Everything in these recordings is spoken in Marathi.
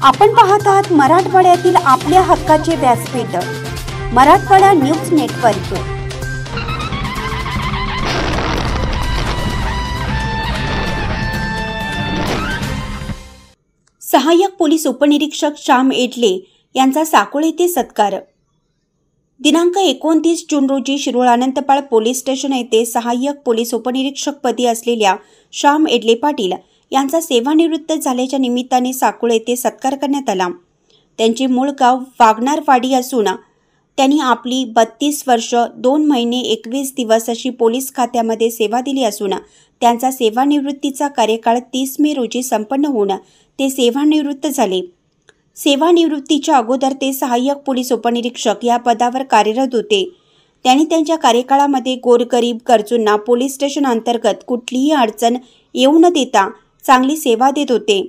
आपण पाहत आहात मराठवाड्यातील आपल्या हक्काचे व्यासपीठ मराठवाडा न्यूज नेटवर्क। सहाय्यक पोलीस उपनिरीक्षक श्याम एडले यांचा साकोळ येथे सत्कार। दिनांक 29 जून रोजी शिरोळ अनंतपाळ पोलीस स्टेशन येथे सहाय्यक पोलीस उपनिरीक्षक पदी असलेल्या श्याम एडले पाटील यांचा सेवानिवृत्त झाल्याच्या निमित्ताने साकोळ येथे सत्कार करण्यात आला। त्यांचे मूळ गाव वागणारवाडी असून त्यांनी आपली 32 वर्ष 2 महिने 21 दिवस अशी पोलीस खात्यामध्ये सेवा दिली असून त्यांचा सेवानिवृत्तीचा कार्यकाळ 30 मे रोजी संपन्न होऊन ते सेवानिवृत्त झाले। सेवानिवृत्तीच्या अगोदर ते सहाय्यक पोलीस उपनिरीक्षक या पदावर कार्यरत होते। त्यांनी त्यांच्या कार्यकाळामध्ये गोरगरीब गरजूंना पोलीस स्टेशन अंतर्गत कुठलीही अडचण येऊ न देता चांगली सेवा देत होते।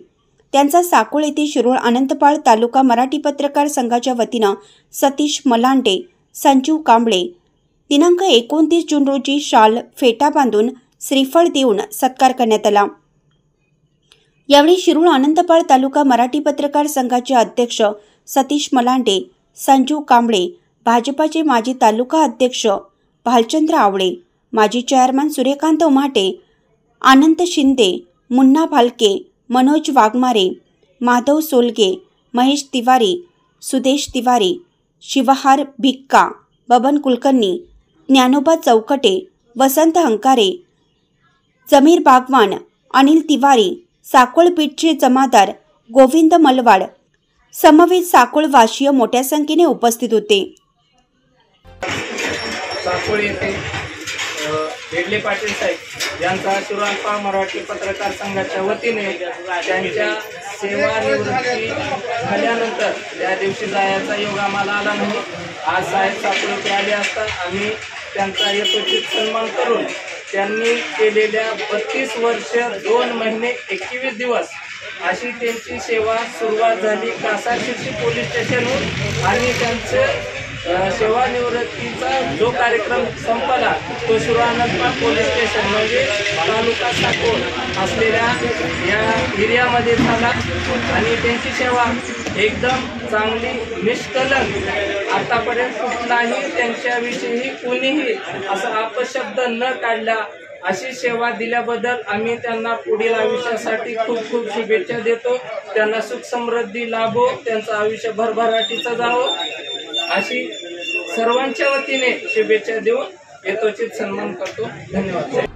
त्यांचा साकोळ येथे शिरोळ अनंतपाळ तालुका मराठी पत्रकार संघाच्या वतीनं सतीश मलांडे, संजीव कांबळे दिनांक 29 जून रोजी शाल फेटा बांधून श्रीफळ देऊन सत्कार करण्यात आला। यावेळी शिरोळ अनंतपाळ तालुका मराठी पत्रकार संघाचे अध्यक्ष सतीश मलांडे, संजीव कांबळे, भाजपाचे माजी तालुका अध्यक्ष भालचंद्र आवळे, माजी चेअरमन सूर्यकांत उमाटे, आनंद शिंदे, मुन्ना भालके, मनोज वाघमारे, माधव सोलगे, महेश तिवारी, सुदेश तिवारी, शिवहार भिक्का, बबन कुलकर्णी, ज्ञानोबा चौकटे, वसंत हंकारे, जमीर बागवान, अनिल तिवारी, साकोळ बीटचे जमादार गोविंद मलवाड समवेत साकोळ वासीय मोठ्या संख्येने उपस्थित होते। साकोळ येथे एडले पाटील साहेब यांचा शिरोळ मराठी पत्रकार संघाच्या वतीने त्यांच्या सेवानिवृत्ती झाल्यानंतर त्या दिवशी जायचा योग आम्हाला आला नाही। आज साहेब साकोळ येथे आले असता आम्ही त्यांचा यथोचित सन्मान करून त्यांनी केलेल्या 32 वर्ष 2 महिने 21 दिवस अशी त्यांची सेवा सुरुवात झाली कासारशिरसी पोलीस स्टेशनहून आणि त्यांचं सेवानिवृत्तीचा जो कार्यक्रम संपला तो शिरोळ अनंतपाळ पोलीस स्टेशन म्हणजे तालुका साकोळ असलेल्या या एरियामध्ये झाला आणि त्यांची सेवा एकदम चांगली निष्कलंक आतापर्यंत कुठलाही त्यांच्याविषयी कोणीही असा अपशब्द न काढला अशी सेवा दिल्याबद्दल आम्ही त्यांना पुढील आयुष्यासाठी खूप खूप शुभेच्छा देतो। त्यांना सुख समृद्धी लाभो, त्यांचं आयुष्य भरभराटीचं जावं अशी सर्वांच्या वतीने शुभेच्छा देऊन यथोचित सन्मान करतो। धन्यवाद।